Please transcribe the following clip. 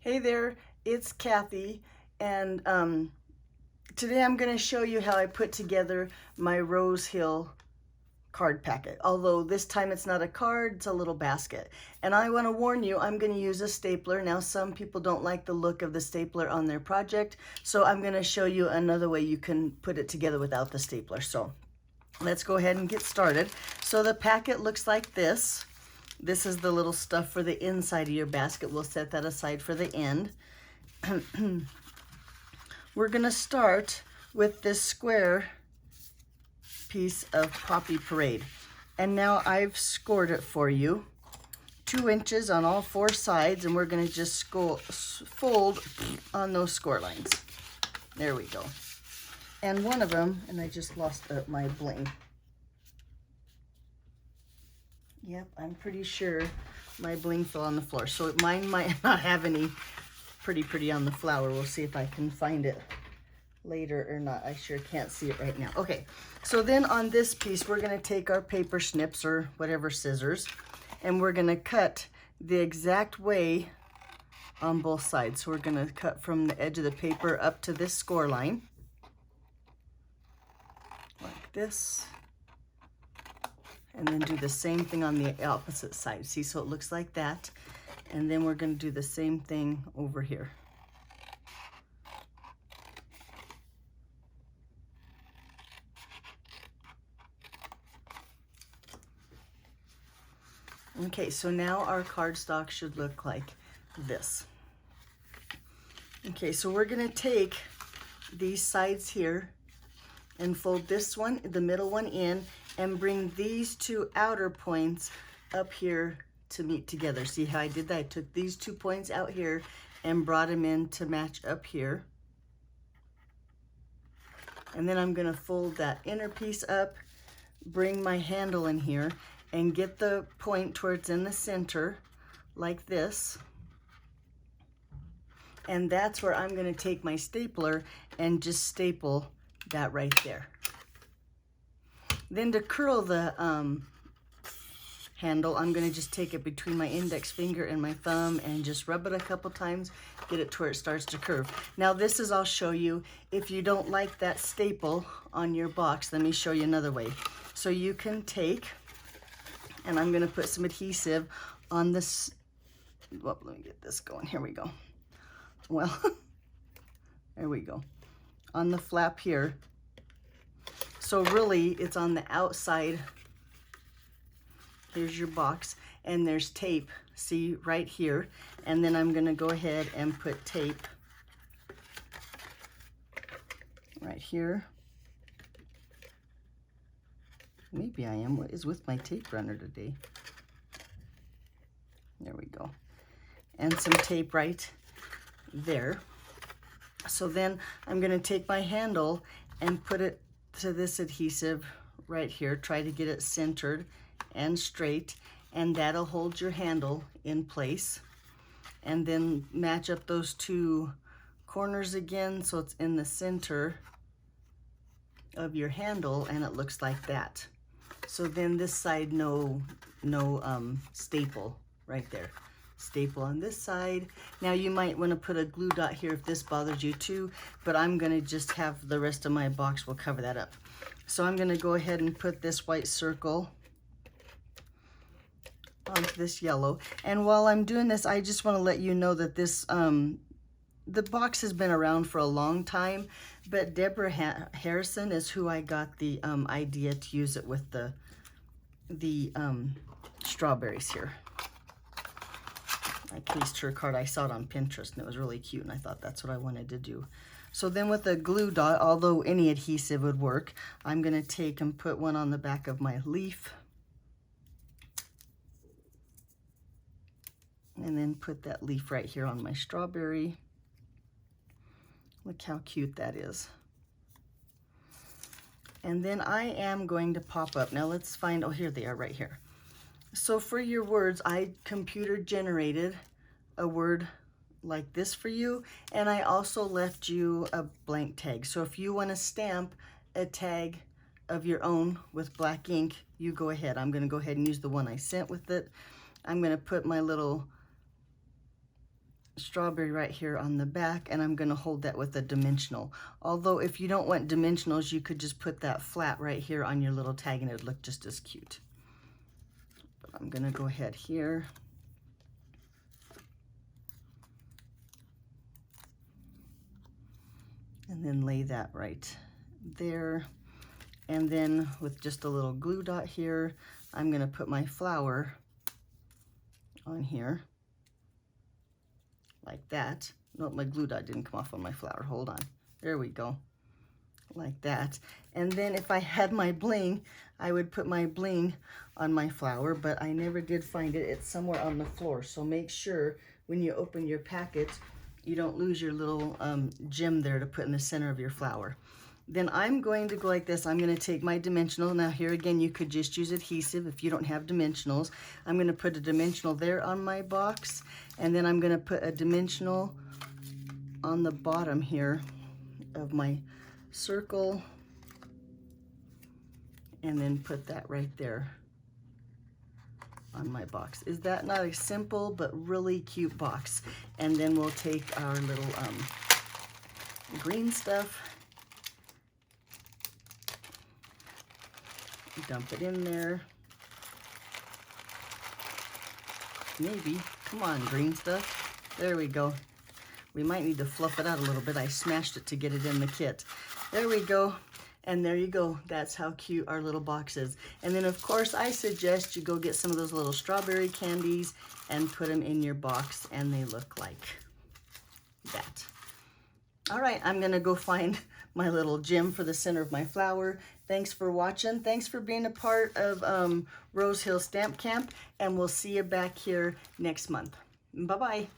Hey there, it's Kathy, and today I'm going to show you how I put together my Rose Hill card packet. Although this time it's not a card, it's a little basket. And I want to warn you, I'm going to use a stapler. Now some people don't like the look of the stapler on their project, so I'm going to show you another way you can put it together without the stapler. So let's go ahead and get started. So the packet looks like this. This is the little stuff for the inside of your basket. We'll set that aside for the end. We're gonna start with this square piece of Poppy Parade. And now I've scored it for you. 2 inches on all 4 sides, and we're gonna just fold on those score lines. There we go. And one of them, and I just lost my bling. Yep, I'm pretty sure my bling fell on the floor. So mine might not have any pretty on the flower. We'll see if I can find it later or not. I sure can't see it right now. Okay, so then on this piece, we're gonna take our paper snips or whatever scissors, and we're gonna cut the exact way on both sides. So we're gonna cut from the edge of the paper up to this score line, like this. And then do the same thing on the opposite side. See, so it looks like that. And then we're gonna do the same thing over here. Okay, so now our cardstock should look like this. Okay, so we're gonna take these sides here and fold this one, the middle one in, and bring these 2 outer points up here to meet together. See how I did that? I took these 2 points out here and brought them in to match up here. And then I'm gonna fold that inner piece up, bring my handle in here, and get the point towards in the center, like this. And that's where I'm gonna take my stapler and just staple that right there. Then to curl the handle, I'm gonna just take it between my index finger and my thumb and just rub it a couple times, get it to where it starts to curve. Now this is, I'll show you, if you don't like that staple on your box, let me show you another way. So you can take, and I'm gonna put some adhesive on this, well, let me get this going, here we go. Well, there we go. On the flap here. So really, it's on the outside. Here's your box, and there's tape, see, right here. And then I'm gonna go ahead and put tape right here. Maybe I am. What is with my tape runner today? There we go. And some tape right there. So then I'm gonna take my handle and put it to this adhesive right here. Try to get it centered and straight, and that'll hold your handle in place. And then match up those 2 corners again so it's in the center of your handle, and it looks like that. So then this side, no staple right there. Staple on this side. Now you might want to put a glue dot here if this bothers you too, but I'm going to just have the rest of my box will cover that up. So I'm going to go ahead and put this white circle onto this yellow. And while I'm doing this, I just want to let you know that this the box has been around for a long time, but Deborah Harrison is who I got the idea to use it with the strawberries here. I pasted her card. I saw it on Pinterest and it was really cute, and I thought that's what I wanted to do. So then with a glue dot, although any adhesive would work, I'm gonna take and put one on the back of my leaf. And then put that leaf right here on my strawberry. Look how cute that is. And then I am going to pop up. Now let's find, oh, here they are right here. So for your words, I computer generated a word like this for you, and I also left you a blank tag. So if you want to stamp a tag of your own with black ink, you go ahead. I'm going to go ahead and use the one I sent with it. I'm going to put my little strawberry right here on the back, and I'm going to hold that with a dimensional. Although if you don't want dimensionals, you could just put that flat right here on your little tag and it'd look just as cute. But I'm going to go ahead here. And then lay that right there. And then with just a little glue dot here, I'm going to put my flower on here. Like that. Nope, my glue dot didn't come off on my flower. Hold on. There we go. Like that. And then if I had my bling, I would put my bling on my flower, but I never did find it. It's somewhere on the floor. So make sure when you open your packet, you don't lose your little gem there to put in the center of your flower. Then I'm going to go like this. I'm going to take my dimensional. Now here again, you could just use adhesive if you don't have dimensionals. I'm going to put a dimensional there on my box, and then I'm going to put a dimensional on the bottom here of my circle, and then put that right there on my box. Is that not a simple but really cute box? And then we'll take our little green stuff, dump it in there. Maybe. Come on, green stuff. There we go. We might need to fluff it out a little bit. I smashed it to get it in the kit. There we go. And there you go. That's how cute our little box is. And then, of course, I suggest you go get some of those little strawberry candies and put them in your box, and they look like that. All right, I'm going to go find my little gem for the center of my flower. Thanks for watching. Thanks for being a part of Rose Hill Stamp Camp, and we'll see you back here next month. Bye-bye.